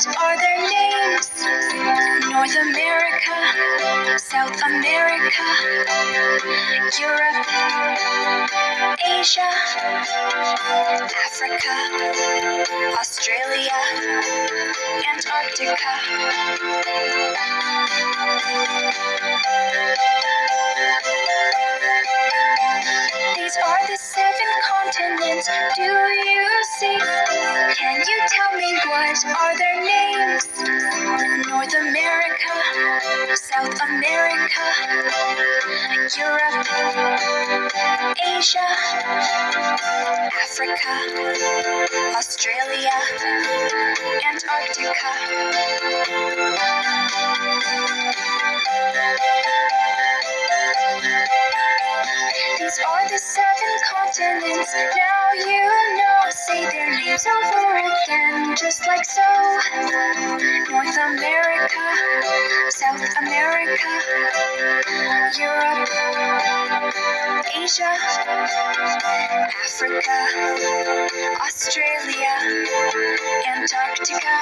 what are their names? North America, South America, Europe, Asia, Africa, Australia, Antarctica. These are the 7 continents, do you see? Can you tell me what are their names? North America, South America, Europe, Asia, Africa, Australia, Antarctica. These are the 7 continents, now you know. Say their names over again, just like so. North America, South America, Europe, Asia, Africa, Australia, Antarctica.